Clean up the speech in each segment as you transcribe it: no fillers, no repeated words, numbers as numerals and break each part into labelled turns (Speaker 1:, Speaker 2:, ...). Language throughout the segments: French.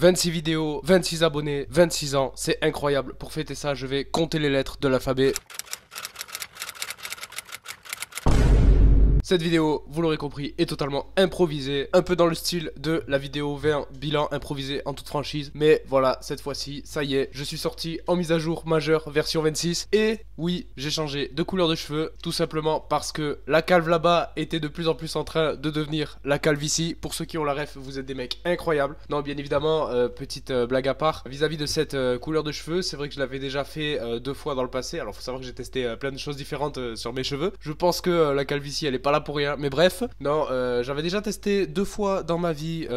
Speaker 1: 26 vidéos, 26 abonnés, 26 ans, c'est incroyable. Pour fêter ça, je vais compter les lettres de l'alphabet. Cette vidéo, vous l'aurez compris, est totalement improvisée, un peu dans le style de la vidéo 20 bilan improvisé en toute franchise. Mais voilà, cette fois-ci, ça y est, je suis sorti en mise à jour majeure version 26. Et oui, j'ai changé de couleur de cheveux, tout simplement parce que la calve là-bas était de plus en plus en train de devenir la calvitie. Pour ceux qui ont la ref, vous êtes des mecs incroyables. Non, bien évidemment, petite blague à part, vis-à-vis de cette couleur de cheveux, c'est vrai que je l'avais déjà fait 2 fois dans le passé. Alors faut savoir que j'ai testé plein de choses différentes sur mes cheveux. Je pense que la calvitie, elle est pas là pour rien, mais bref, non, j'avais déjà testé 2 fois dans ma vie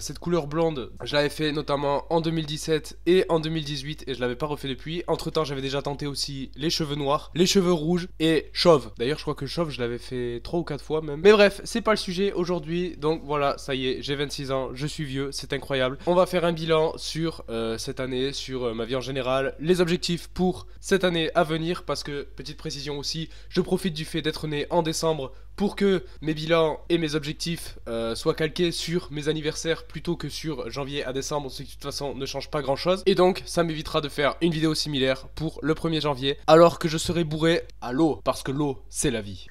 Speaker 1: cette couleur blonde. Je l'avais fait notamment en 2017 et en 2018 et je l'avais pas refait depuis. Entre temps, j'avais déjà tenté aussi les cheveux noirs, les cheveux rouges et chauve. D'ailleurs, je crois que chauve, je l'avais fait 3 ou 4 fois même. Mais bref, c'est pas le sujet aujourd'hui. Donc voilà, ça y est, j'ai 26 ans, je suis vieux, c'est incroyable. On va faire un bilan sur cette année, sur ma vie en général, les objectifs pour cette année à venir. Parce que, petite précision aussi, je profite du fait d'être né en décembre pour que mes bilans et mes objectifs soient calqués sur mes anniversaires plutôt que sur janvier à décembre, ce qui de toute façon ne change pas grand chose. Et donc ça m'évitera de faire une vidéo similaire pour le 1er janvier, alors que je serai bourré à l'eau, parce que l'eau c'est la vie.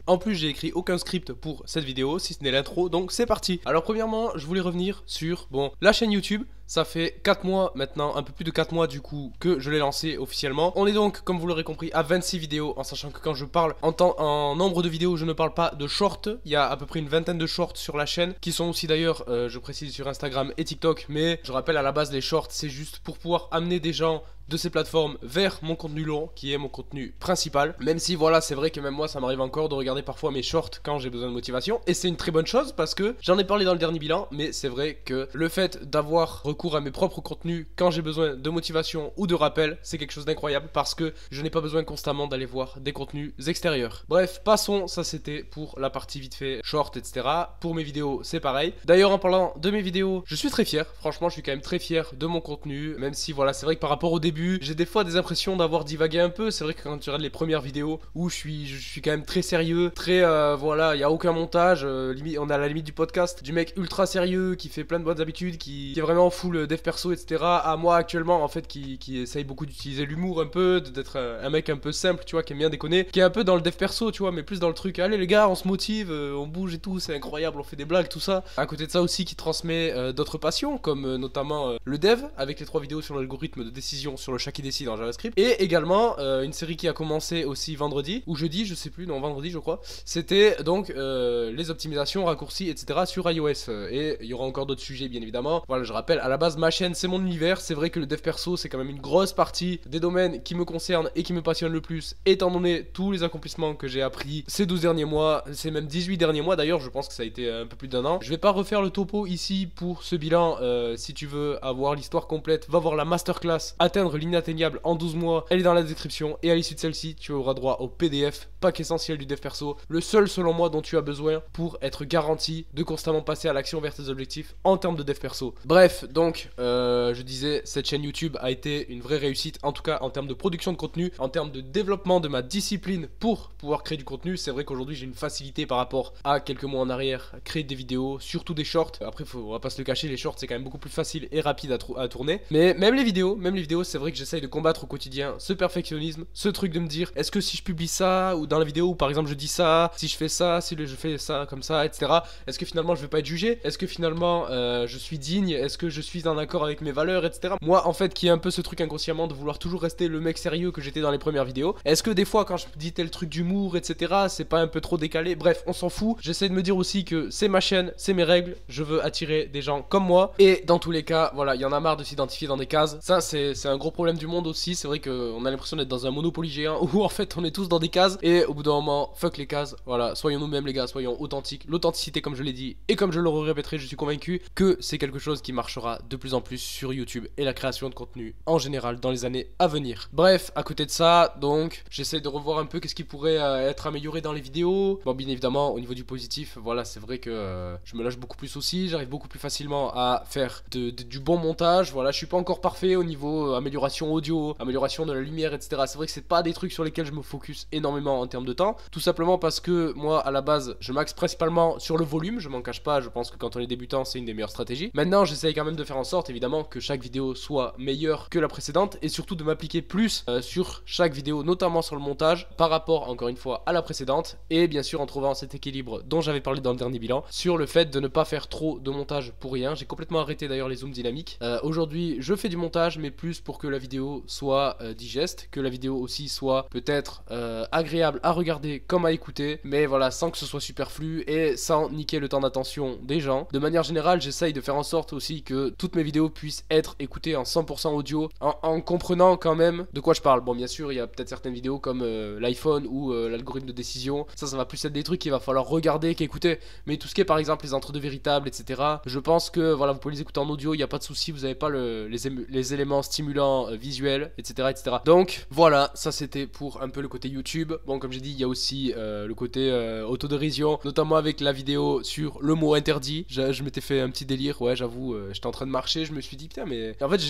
Speaker 1: En plus, j'ai écrit aucun script pour cette vidéo, si ce n'est l'intro, donc c'est parti. Alors premièrement, je voulais revenir sur, la chaîne YouTube. Ça fait 4 mois maintenant, un peu plus de 4 mois du coup, que je l'ai lancé officiellement. On est donc, comme vous l'aurez compris, à 26 vidéos, en sachant que quand je parle en nombre de vidéos, je ne parle pas de shorts. Il y a à peu près une vingtaine de shorts sur la chaîne, qui sont aussi d'ailleurs, je précise, sur Instagram et TikTok. Mais je rappelle, à la base, les shorts, c'est juste pour pouvoir amener des gens de ces plateformes vers mon contenu long, qui est mon contenu principal. Même si voilà, c'est vrai que même moi ça m'arrive encore de regarder parfois mes shorts quand j'ai besoin de motivation, et c'est une très bonne chose parce que j'en ai parlé dans le dernier bilan, mais c'est vrai que le fait d'avoir recours à mes propres contenus quand j'ai besoin de motivation ou de rappel, c'est quelque chose d'incroyable parce que je n'ai pas besoin constamment d'aller voir des contenus extérieurs. Bref, passons, ça c'était pour la partie vite fait short, etc. Pour mes vidéos c'est pareil. D'ailleurs, en parlant de mes vidéos, je suis très fier, franchement je suis quand même très fier de mon contenu, même si voilà, c'est vrai que par rapport au début, j'ai des fois des impressions d'avoir divagué un peu. C'est vrai que quand tu regardes les premières vidéos où je suis quand même très sérieux, très voilà, il y a aucun montage, on est à la limite du podcast, du mec ultra sérieux qui fait plein de bonnes habitudes, qui est vraiment full dev perso, etc. À moi actuellement en fait qui essaye beaucoup d'utiliser l'humour un peu, d'être un mec un peu simple, tu vois, qui aime bien déconner, qui est un peu dans le dev perso, tu vois, mais plus dans le truc, allez les gars, on se motive, on bouge et tout, c'est incroyable, on fait des blagues, tout ça. À côté de ça aussi, qui transmet d'autres passions, comme notamment le dev, avec les 3 vidéos sur l'algorithme de décision sur le chat qui décide en JavaScript, et également une série qui a commencé aussi vendredi ou jeudi, je sais plus, non vendredi je crois. C'était donc les optimisations, raccourcis, etc. sur iOS. Et il y aura encore d'autres sujets bien évidemment. Voilà, je rappelle, à la base ma chaîne c'est mon univers. C'est vrai que le dev perso c'est quand même une grosse partie des domaines qui me concernent et qui me passionnent le plus, étant donné tous les accomplissements que j'ai appris ces 12 derniers mois, c'est même 18 derniers mois d'ailleurs, je pense que ça a été un peu plus d'1 an. Je vais pas refaire le topo ici pour ce bilan. Si tu veux avoir l'histoire complète, va voir la masterclass Atteindre l'inatteignable en 12 mois, elle est dans la description, et à l'issue de celle-ci, tu auras droit au PDF, pack essentiel du dev perso, le seul selon moi dont tu as besoin pour être garanti de constamment passer à l'action vers tes objectifs en termes de dev perso. Bref, donc, je disais, cette chaîne YouTube a été une vraie réussite, en tout cas en termes de production de contenu, en termes de développement de ma discipline pour pouvoir créer du contenu. C'est vrai qu'aujourd'hui j'ai une facilité par rapport à quelques mois en arrière, à créer des vidéos, surtout des shorts. Après, on va pas se le cacher, les shorts c'est quand même beaucoup plus facile et rapide à tourner. Mais même les vidéos, c'est vrai que j'essaye de combattre au quotidien ce perfectionnisme, ce truc de me dire est-ce que si je publie ça ou dans la vidéo où par exemple je dis ça, si je fais ça, si je fais ça comme ça, etc. Est-ce que finalement je vais pas être jugé? Est-ce que finalement je suis digne? Est-ce que je suis en accord avec mes valeurs, etc. Moi en fait qui ai un peu ce truc inconsciemment de vouloir toujours rester le mec sérieux que j'étais dans les premières vidéos, est-ce que des fois quand je dis tel truc d'humour, etc. c'est pas un peu trop décalé? Bref, on s'en fout. J'essaie de me dire aussi que c'est ma chaîne, c'est mes règles, je veux attirer des gens comme moi, et dans tous les cas voilà, il y en a marre de s'identifier dans des cases. Ça c'est un gros problème du monde aussi. C'est vrai qu'on a l'impression d'être dans un Monopoly géant où en fait on est tous dans des cases, et au bout d'un moment, fuck les cases, voilà, soyons nous-mêmes les gars, soyons authentiques. L'authenticité, comme je l'ai dit et comme je le répéterai, je suis convaincu que c'est quelque chose qui marchera de plus en plus sur YouTube et la création de contenu en général dans les années à venir. Bref, à côté de ça, donc j'essaie de revoir un peu qu'est-ce qui pourrait être amélioré dans les vidéos. Bon, bien évidemment, au niveau du positif, voilà, c'est vrai que je me lâche beaucoup plus aussi, j'arrive beaucoup plus facilement à faire du bon montage. Voilà, je suis pas encore parfait au niveau amélioration audio, amélioration de la lumière, etc. C'est vrai que c'est pas des trucs sur lesquels je me focus énormément en termes de temps, tout simplement parce que moi à la base je m'axe principalement sur le volume, je m'en cache pas, je pense que quand on est débutant c'est une des meilleures stratégies. Maintenant j'essaye quand même de faire en sorte évidemment que chaque vidéo soit meilleure que la précédente et surtout de m'appliquer plus sur chaque vidéo, notamment sur le montage par rapport encore une fois à la précédente, et bien sûr en trouvant cet équilibre dont j'avais parlé dans le dernier bilan sur le fait de ne pas faire trop de montage pour rien. J'ai complètement arrêté d'ailleurs les zooms dynamiques. Aujourd'hui je fais du montage mais plus pour que la vidéo soit digeste, que la vidéo aussi soit peut-être agréable à regarder comme à écouter, mais voilà, sans que ce soit superflu et sans niquer le temps d'attention des gens. De manière générale, j'essaye de faire en sorte aussi que toutes mes vidéos puissent être écoutées en 100% audio, en comprenant quand même de quoi je parle. Bon, bien sûr, il y a peut-être certaines vidéos comme l'iPhone ou l'algorithme de décision, ça va plus être des trucs qu'il va falloir regarder qu'écouter, mais tout ce qui est par exemple les entre-deux véritables, etc., je pense que voilà, vous pouvez les écouter en audio, il n'y a pas de souci, vous n'avez pas les éléments stimulants visuels, etc., etc. Donc voilà, ça c'était pour un peu le côté YouTube. Bon, comme j'ai dit, il y a aussi le côté autodérision, notamment avec la vidéo sur le mot interdit. Je m'étais fait un petit délire, ouais, j'avoue, j'étais en train de marcher, je me suis dit putain, mais en fait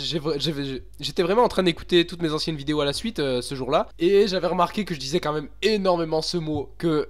Speaker 1: j'étais vraiment en train d'écouter toutes mes anciennes vidéos à la suite ce jour-là, et j'avais remarqué que je disais quand même énormément ce mot, que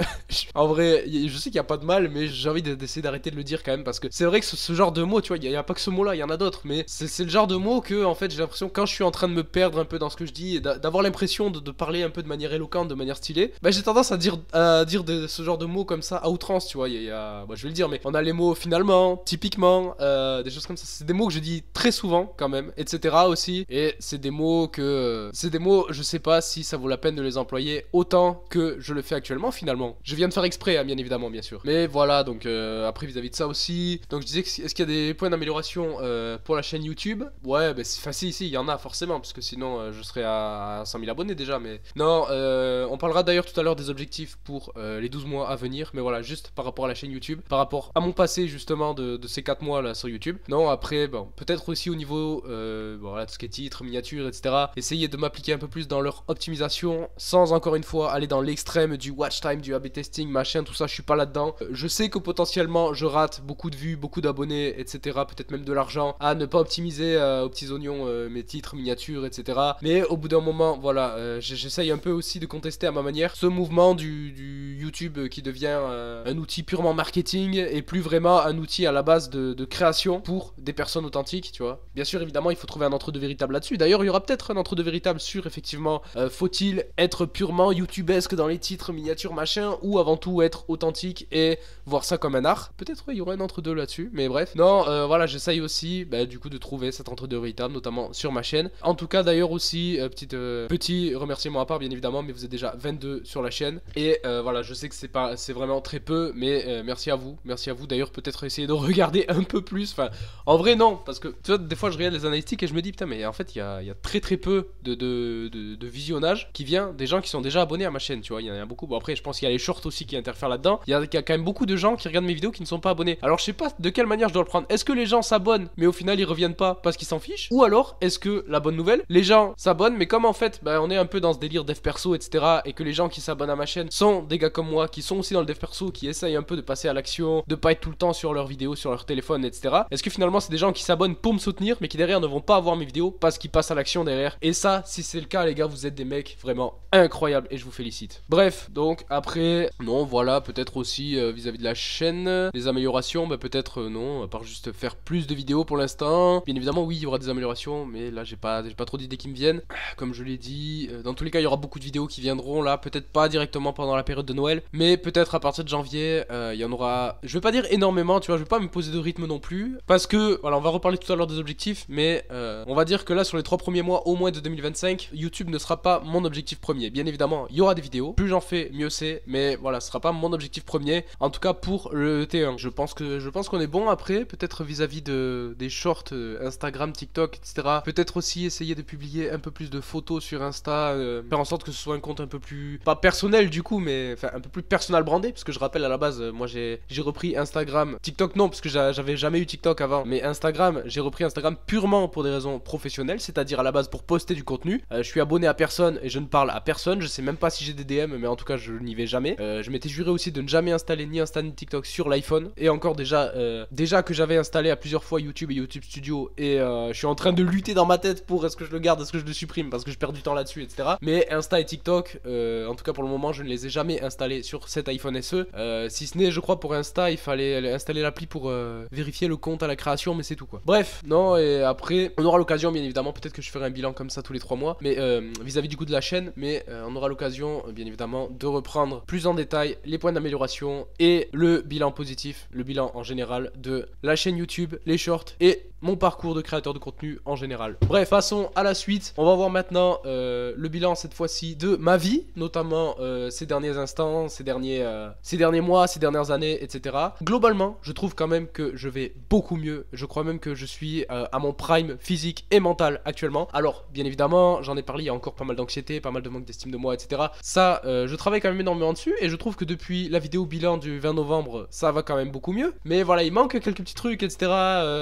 Speaker 1: en vrai je sais qu'il n'y a pas de mal, mais j'ai envie d'essayer d'arrêter de le dire quand même, parce que c'est vrai que ce genre de mot, tu vois, il n'y a pas que ce mot là, il y en a d'autres, mais c'est le genre de mot que en fait j'ai l'impression quand je suis en train de me perdre un peu dans ce que je dis et d'avoir l'impression de parler un peu de manière éloquente, de manière stylée, bah j'ai tendance à dire ce genre de mots comme ça à outrance, tu vois. Bah, je vais le dire, mais on a les mots finalement, typiquement, des choses comme ça, c'est des mots que je dis très souvent quand même, etc. aussi, et c'est des mots je sais pas si ça vaut la peine de les employer autant que je le fais actuellement finalement. Je viens de faire exprès, hein, bien évidemment, bien sûr, mais voilà. Donc après vis-à-vis de ça aussi, donc je disais que est-ce qu'il y a des points d'amélioration pour la chaîne YouTube? Ouais, bah c'est facile ici, il y en a forcément, parce que sinon je serais à 100 000 abonnés déjà, mais non, on parlera d'ailleurs tout à l'heure des objectifs pour les 12 mois à venir, mais voilà, juste par rapport à la chaîne YouTube, par rapport à mon passé justement de ces 4 mois là sur YouTube. Non, après, bon, peut-être aussi au niveau, bon, voilà, tout ce qui est titres, miniatures, etc., essayer de m'appliquer un peu plus dans leur optimisation, sans encore une fois aller dans l'extrême du watch time, du A/B testing, machin, tout ça, je suis pas là-dedans. Je sais que potentiellement je rate beaucoup de vues, beaucoup d'abonnés, etc., peut-être même de l'argent, à ne pas optimiser aux petits oignons mes titres, miniatures, etc. Mais au bout d'un moment, voilà, j'essaye un peu aussi de contester à ma manière ce mouvement du YouTube qui devient un outil purement marketing et plus vraiment un outil à la base de création pour des personnes authentiques, tu vois. Bien sûr, évidemment, il faut trouver un entre-deux véritable là-dessus. D'ailleurs, il y aura peut-être un entre-deux véritable sur, effectivement, faut-il être purement youtubesque dans les titres, miniatures, machin, ou avant tout être authentique et voir ça comme un art. Peut-être il y aura un entre-deux là-dessus, mais bref. Non, voilà, j'essaye aussi, du coup, de trouver cet entre-deux véritable, notamment sur ma chaîne. En tout cas, d'ailleurs aussi, petit remerciement à part, bien évidemment, mais vous êtes déjà 22 sur la chaîne. Et voilà, je sais que c'est vraiment très peu, mais merci à vous. Merci à vous. D'ailleurs, peut-être essayer de regarder un peu plus. Enfin, en vrai, non, parce que tu vois, des fois, je regarde les analytiques et je me dis, putain, mais en fait, il y a très peu de visionnage qui vient des gens qui sont déjà abonnés à ma chaîne, tu vois. Il y en a beaucoup. Bon, après, je pense qu'il y a les shorts aussi qui interfèrent là-dedans. Il y a quand même beaucoup de gens qui regardent mes vidéos qui ne sont pas abonnés. Alors, je sais pas de quelle manière je dois le prendre. Est-ce que les gens s'abonnent, mais au final, ils reviennent pas parce qu'ils s'en fichent? Ou alors, est-ce que la bonne nouvelle, les gens s'abonnent, mais comme en fait, on est un peu dans ce délire dev perso, etc., et que les gens qui s'abonnent à ma chaîne sont des gars comme moi, qui sont aussi dans le dev perso, qui essayent un peu de passer à l'action, de pas être tout le temps sur leurs vidéos, sur leur téléphone, etc. Est-ce que finalement, c'est des gens qui s'abonnent pour me soutenir, mais qui derrière ne vont pas avoir mes vidéos parce qu'ils passent à l'action derrière? Et ça, si c'est le cas, les gars, vous êtes des mecs vraiment incroyables et je vous félicite. Bref, donc après, non, voilà, peut-être aussi vis-à-vis de la chaîne, les améliorations, peut-être non, à part juste faire plus de vidéos pour l'instant. Bien évidemment, oui, il y aura des améliorations, mais là, j'ai pas trop d'idées qui me viennent. Comme je l'ai dit, dans tous les cas, il y aura beaucoup de vidéos qui viendront là, peut-être pas directement pendant la période de Noël, mais peut-être à partir de janvier, il y en aura, je vais pas dire énormément, tu vois, je vais pas me poser de rythme non plus, parce que, voilà, on va reparler tout à l'heure des objectifs, mais on va dire que là, sur les 3 premiers mois au moins de 2025, YouTube ne sera pas mon objectif premier. Bien évidemment, il y aura des vidéos, plus j'en fais, mieux c'est, mais voilà, ce sera pas mon objectif premier, en tout cas pour le T1. Je pense qu'on est bon après, peut-être vis-à-vis des shorts Instagram, TikTok, etc. Peut-être aussi essayer de publier un peu plus de photos sur Insta, faire en sorte que ce soit un compte un peu plus, pas personnel du coup, mais enfin un peu plus personal brandé, parce que je rappelle à la base, moi j'ai repris Instagram, TikTok non, parce que j'avais jamais eu TikTok avant, mais Instagram Instagram, j'ai repris Instagram purement pour des raisons professionnelles, c'est-à-dire à la base pour poster du contenu. Je suis abonné à personne et je ne parle à personne. Je sais même pas si j'ai des DM, mais en tout cas je n'y vais jamais. Je m'étais juré aussi de ne jamais installer ni Insta ni TikTok sur l'iPhone. Et encore déjà que j'avais installé à plusieurs fois YouTube et YouTube Studio, et je suis en train de lutter dans ma tête pour est-ce que je le garde, est-ce que je le supprime, parce que je perds du temps là-dessus, etc. Mais Insta et TikTok, en tout cas pour le moment, je ne les ai jamais installés sur cet iPhone SE. Si ce n'est, je crois, pour Insta, il fallait installer l'appli pour vérifier le compte à la création, mais c'est tout quoi. Bref, non, et après, on aura l'occasion, bien évidemment, peut-être que je ferai un bilan comme ça tous les 3 mois, mais vis-à-vis du coup de la chaîne, mais on aura l'occasion, bien évidemment, de reprendre plus en détail les points d'amélioration et le bilan positif, le bilan en général de la chaîne YouTube, les shorts et mon parcours de créateur de contenu en général. Bref, passons à la suite. On va voir maintenant le bilan cette fois-ci de ma vie, notamment ces derniers instants, ces derniers mois, ces dernières années, etc. Globalement, je trouve quand même que je vais beaucoup mieux. Je crois même que je suis à mon prime physique et mental actuellement. Alors, bien évidemment, j'en ai parlé, il y a encore pas mal d'anxiété, pas mal de manque d'estime de moi, etc. Ça, je travaille quand même énormément dessus, et je trouve que depuis la vidéo bilan du 20 novembre, ça va quand même beaucoup mieux. Mais voilà, il manque quelques petits trucs, etc.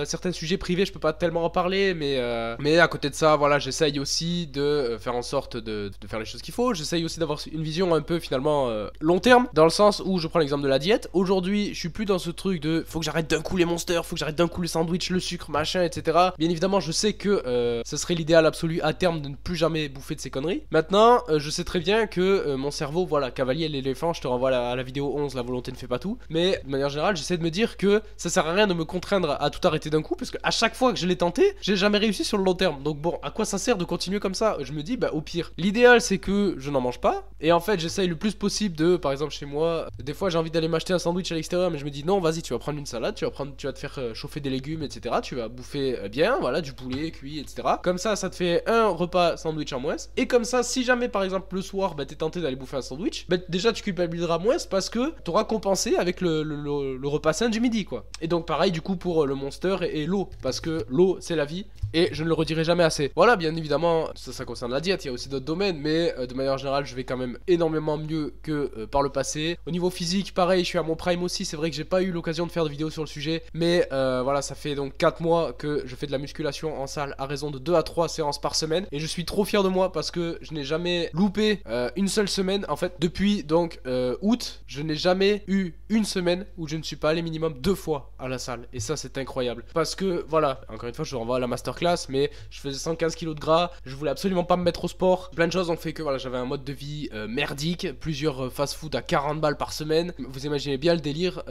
Speaker 1: Certains sujets privés, je peux pas tellement en parler, mais à côté de ça, voilà, j'essaye aussi de faire en sorte de faire les choses qu'il faut. J'essaye aussi d'avoir une vision un peu finalement long terme, dans le sens où je prends l'exemple de la diète. Aujourd'hui, je suis plus dans ce truc de faut que j'arrête d'un coup les monsters, faut que j'arrête d'un coup le sandwich, le sucre, machin, etc. Bien évidemment, je sais que ce serait l'idéal absolu à terme de ne plus jamais bouffer de ces conneries. Maintenant, je sais très bien que mon cerveau, voilà, cavalier l'éléphant, je te renvoie à la vidéo 11, la volonté ne fait pas tout. Mais de manière générale, j'essaie de me dire que ça sert à rien de me contraindre à tout arrêter d'un coup, parce que à chaque fois que je l'ai tenté, j'ai jamais réussi sur le long terme. Donc bon, à quoi ça sert de continuer comme ça? Je me dis, bah au pire, l'idéal c'est que je n'en mange pas. Et en fait, j'essaye le plus possible de, par exemple chez moi, des fois j'ai envie d'aller m'acheter un sandwich à l'extérieur, mais je me dis non, vas-y, tu vas prendre une salade, tu vas te faire chauffer des légumes, etc. Tu vas bouffer bien, voilà, du poulet cuit, etc. Comme ça te fait un repas sandwich en moins. Et comme ça, si jamais par exemple le soir, bah t'es tenté d'aller bouffer un sandwich, bah déjà tu culpabiliseras moins parce que t'auras compensé avec le repas sain du midi, quoi. Et donc pareil du coup pour le Monster et l'eau, parce que l'eau c'est la vie, et je ne le redirai jamais assez. Voilà, bien évidemment, ça concerne la diète, il y a aussi d'autres domaines, mais de manière générale, je vais quand même énormément mieux que par le passé. Au niveau physique, pareil, je suis à mon prime aussi, c'est vrai que j'ai pas eu l'occasion de faire de vidéos sur le sujet, mais voilà, ça fait donc 4 mois que je fais de la musculation en salle à raison de 2 à 3 séances par semaine, et je suis trop fier de moi parce que je n'ai jamais loupé une seule semaine. En fait, depuis donc août, je n'ai jamais eu une semaine où je ne suis pas allé minimum 2 fois à la salle, et ça c'est incroyable, parce que voilà, encore une fois je renvoie à la masterclass, mais je faisais 115 kg de gras, je voulais absolument pas me mettre au sport, plein de choses ont fait que voilà, j'avais un mode de vie merdique, plusieurs fast-food à 40 balles par semaine, vous imaginez bien le délire,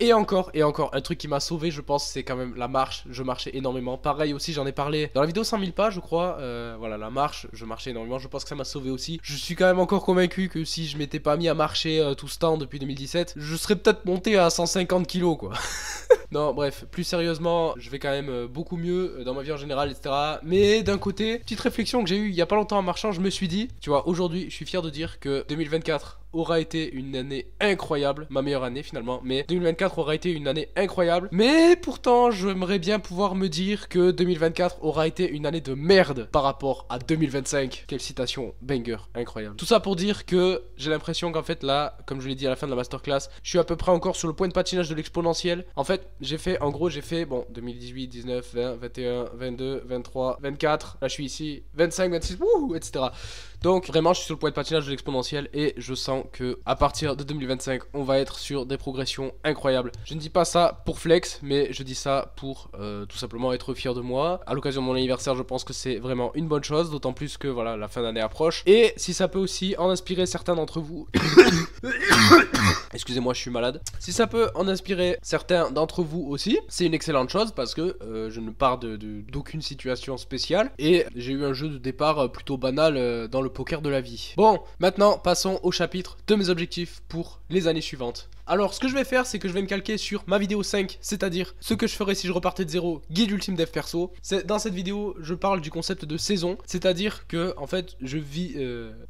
Speaker 1: et encore, un truc qui m'a sauvé, je pense, c'est quand même la marche. Je marchais énormément, pareil aussi, j'en ai parlé dans la vidéo 100 000 pas, je crois, voilà, la marche, je marchais énormément, je pense que ça m'a sauvé aussi. Je suis quand même encore convaincu que si je m'étais pas mis à marcher tout ce temps depuis 2017, je serais peut-être monté à 150 kilos, quoi. Non, bref, plus sérieusement, je vais quand même beaucoup mieux dans ma vie en général, etc. Mais d'un côté, petite réflexion que j'ai eue il y a pas longtemps en marchant, je me suis dit, tu vois, aujourd'hui, je suis fier de dire que 2024 aura été une année incroyable, ma meilleure année finalement, mais 2024 aura été une année incroyable, mais pourtant j'aimerais bien pouvoir me dire que 2024 aura été une année de merde par rapport à 2025. Quelle citation banger, incroyable. Tout ça pour dire que j'ai l'impression qu'en fait là, comme je l'ai dit à la fin de la masterclass, je suis à peu près encore sur le point de patinage de l'exponentiel. En fait, j'ai fait, bon, 2018, 19, 20, 21, 22, 23, 24, là je suis ici, 25, 26, wouh, etc. Donc vraiment je suis sur le point de patinage de l'exponentiel, et je sens que à partir de 2025 on va être sur des progressions incroyables. Je ne dis pas ça pour flex, mais je dis ça pour tout simplement être fier de moi. À l'occasion de mon anniversaire, je pense que c'est vraiment une bonne chose, d'autant plus que voilà, la fin d'année approche, et si ça peut aussi en inspirer certains d'entre vous excusez-moi, je suis malade. Si ça peut en inspirer certains d'entre vous aussi, c'est une excellente chose, parce que je ne pars d'aucune situation spéciale, et j'ai eu un jeu de départ plutôt banal dans le poker de la vie. Bon, maintenant passons au chapitre de mes objectifs pour les années suivantes. Alors ce que je vais faire, c'est que je vais me calquer sur ma vidéo 5, c'est-à-dire ce que je ferais si je repartais de zéro, guide ultime dev perso. Dans cette vidéo, je parle du concept de saison, c'est-à-dire que en fait, je vis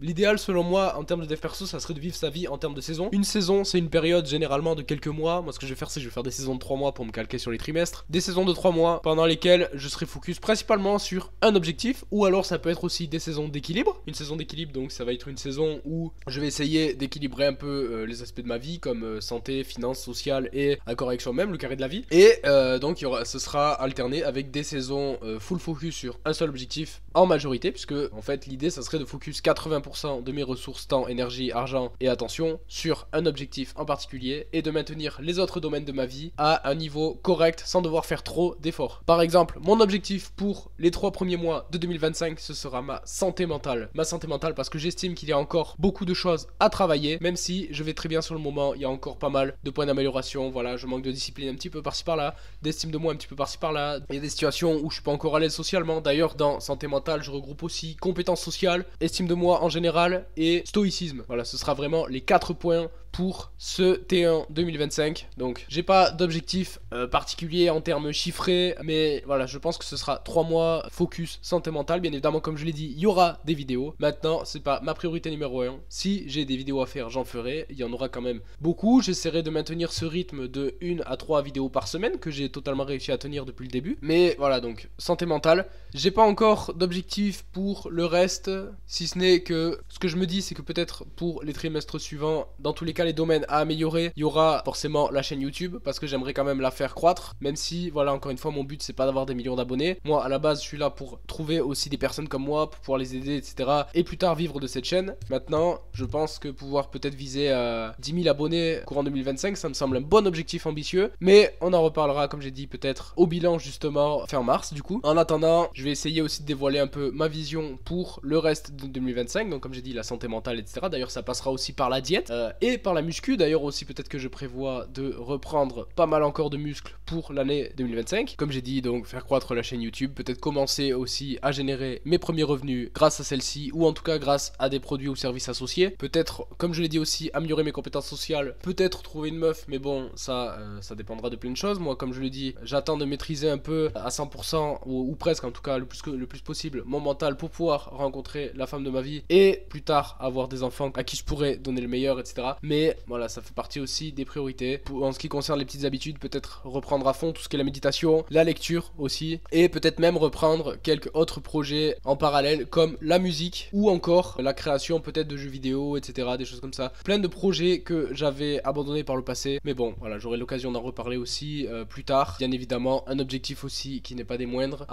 Speaker 1: l'idéal selon moi en termes de dev perso, ça serait de vivre sa vie en termes de saison. Une saison, c'est une période généralement de quelques mois. Moi ce que je vais faire, c'est que je vais faire des saisons de 3 mois pour me calquer sur les trimestres, des saisons de 3 mois pendant lesquelles je serai focus principalement sur un objectif, ou alors ça peut être aussi des saisons d'équilibre. Une saison d'équilibre, donc ça va être une saison où je vais essayer d'équilibrer un peu les aspects de ma vie, comme santé, finances, sociales et accord avec soi-même, le carré de la vie. Et donc ce sera alterné avec des saisons full focus sur un seul objectif en majorité, puisque en fait l'idée ça serait de focus 80% de mes ressources, temps, énergie, argent et attention sur un objectif en particulier et de maintenir les autres domaines de ma vie à un niveau correct sans devoir faire trop d'efforts. Par exemple, mon objectif pour les 3 premiers mois de 2025, ce sera ma santé mentale. Ma santé mentale parce que j'estime qu'il y a encore beaucoup de choses à travailler, même si je vais très bien sur le moment, il y a encore pas mal de points d'amélioration. Voilà, je manque de discipline un petit peu par-ci par-là, d'estime de moi un petit peu par-ci par-là. Il y a des situations où je suis pas encore à l'aise socialement. D'ailleurs, dans santé mentale, je regroupe aussi compétences sociales, estime de moi en général et stoïcisme. Voilà, ce sera vraiment les 4 points pour ce T1 2025. Donc j'ai pas d'objectif particulier en termes chiffrés, mais voilà, je pense que ce sera 3 mois focus santé mentale. Bien évidemment, comme je l'ai dit, il y aura des vidéos. Maintenant, c'est pas ma priorité numéro 1. Si j'ai des vidéos à faire, j'en ferai. Il y en aura quand même beaucoup. J'essaierai de maintenir ce rythme de 1 à 3 vidéos par semaine que j'ai totalement réussi à tenir depuis le début. Mais voilà, donc santé mentale. J'ai pas encore d'objectif pour le reste, si ce n'est que ce que je me dis, c'est que peut-être pour les trimestres suivants, dans tous les cas, les domaines à améliorer, il y aura forcément la chaîne YouTube parce que j'aimerais quand même la faire croître, même si voilà, encore une fois, mon but c'est pas d'avoir des millions d'abonnés. Moi à la base je suis là pour trouver aussi des personnes comme moi pour pouvoir les aider, etc., et plus tard vivre de cette chaîne. Maintenant je pense que pouvoir peut-être viser 10 000 abonnés courant 2025, ça me semble un bon objectif ambitieux, mais on en reparlera comme j'ai dit peut-être au bilan justement fin mars. Du coup en attendant, je vais essayer aussi de dévoiler un peu ma vision pour le reste de 2025, donc comme j'ai dit la santé mentale, etc. D'ailleurs ça passera aussi par la diète et par la muscu. D'ailleurs aussi peut-être que je prévois de reprendre pas mal encore de muscles pour l'année 2025. Comme j'ai dit, donc faire croître la chaîne YouTube, peut-être commencer aussi à générer mes premiers revenus grâce à celle-ci, ou en tout cas grâce à des produits ou services associés. Peut-être, comme je l'ai dit aussi, améliorer mes compétences sociales, peut-être trouver une meuf, mais bon ça dépendra de plein de choses. Moi comme je le dis, j'attends de maîtriser un peu à 100% ou presque en tout cas le plus possible mon mental pour pouvoir rencontrer la femme de ma vie et plus tard avoir des enfants à qui je pourrais donner le meilleur, etc. Mais voilà, ça fait partie aussi des priorités. En ce qui concerne les petites habitudes, peut-être reprendre à fond tout ce qui est la méditation, la lecture aussi, et peut-être même reprendre quelques autres projets en parallèle comme la musique ou encore la création peut-être de jeux vidéo, etc., des choses comme ça. Plein de projets que j'avais abandonnés par le passé, mais bon voilà, j'aurai l'occasion d'en reparler aussi plus tard. Bien évidemment, un objectif aussi qui n'est pas des moindres,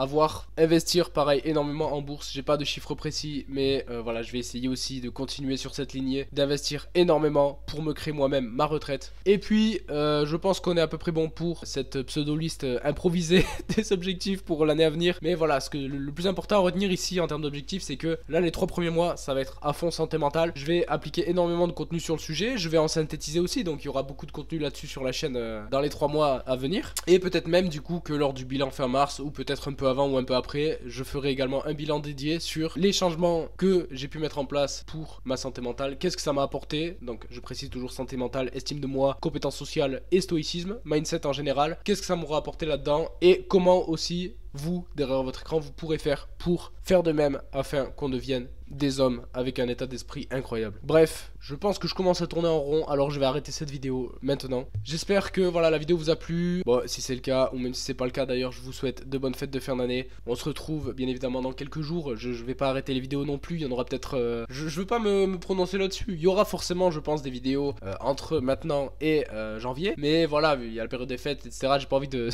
Speaker 1: investir pareil énormément en bourse. J'ai pas de chiffres précis, mais voilà, je vais essayer aussi de continuer sur cette lignée, d'investir énormément pour me créer moi-même ma retraite. Et puis je pense qu'on est à peu près bon pour cette pseudo-liste improvisée des objectifs pour l'année à venir. Mais voilà, ce que le plus important à retenir ici en termes d'objectifs, c'est que là les 3 premiers mois ça va être à fond santé mentale. Je vais appliquer énormément de contenu sur le sujet, je vais en synthétiser aussi, donc il y aura beaucoup de contenu là-dessus sur la chaîne dans les 3 mois à venir. Et peut-être même du coup que lors du bilan fin mars, ou peut-être un peu avant ou un peu après, je ferai également un bilan dédié sur les changements que j'ai pu mettre en place pour ma santé mentale. Qu'est-ce que ça m'a apporté? Donc je précise toujours santé mentale, estime de moi, compétences sociales et stoïcisme, mindset en général. Qu'est-ce que ça m'aura apporté là-dedans et comment aussi vous, derrière votre écran, vous pourrez faire pour faire de même afin qu'on devienne des hommes avec un état d'esprit incroyable. Bref, je pense que je commence à tourner en rond, alors je vais arrêter cette vidéo maintenant. J'espère que voilà, la vidéo vous a plu. Bon, si c'est le cas, ou même si c'est pas le cas d'ailleurs, je vous souhaite de bonnes fêtes de fin d'année. On se retrouve bien évidemment dans quelques jours. Je vais pas arrêter les vidéos non plus, il y en aura peut-être... Je veux pas me prononcer là-dessus. Il y aura forcément, je pense, des vidéos entre maintenant et janvier. Mais voilà, il y a la période des fêtes, etc. J'ai pas envie de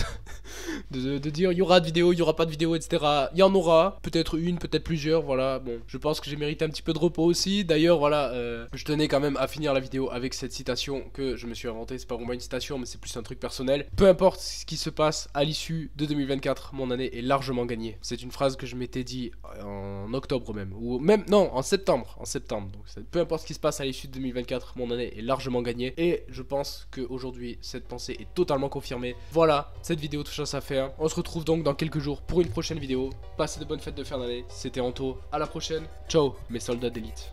Speaker 1: dire il y aura de vidéos, il y aura pas de vidéos, etc. Il y en aura, peut-être une, peut-être plusieurs, voilà. Bon, je pense que j'ai mérité un petit peu de repos aussi. D'ailleurs, voilà, je tenais quand même à finir la vidéo avec cette citation que je me suis inventée. C'est pas vraiment une citation, mais c'est plus un truc personnel. Peu importe ce qui se passe à l'issue de 2024, mon année est largement gagnée. C'est une phrase que je m'étais dit en octobre même, ou même, non, en septembre. Donc, peu importe ce qui se passe à l'issue de 2024, mon année est largement gagnée. Et je pense qu'aujourd'hui, cette pensée est totalement confirmée. Voilà, cette vidéo touche à sa fin. On se retrouve donc dans quelques jours pour une prochaine vidéo. Passez de bonnes fêtes de fin d'année. C'était Anto, à la prochaine. Ciao mes soldats d'élite.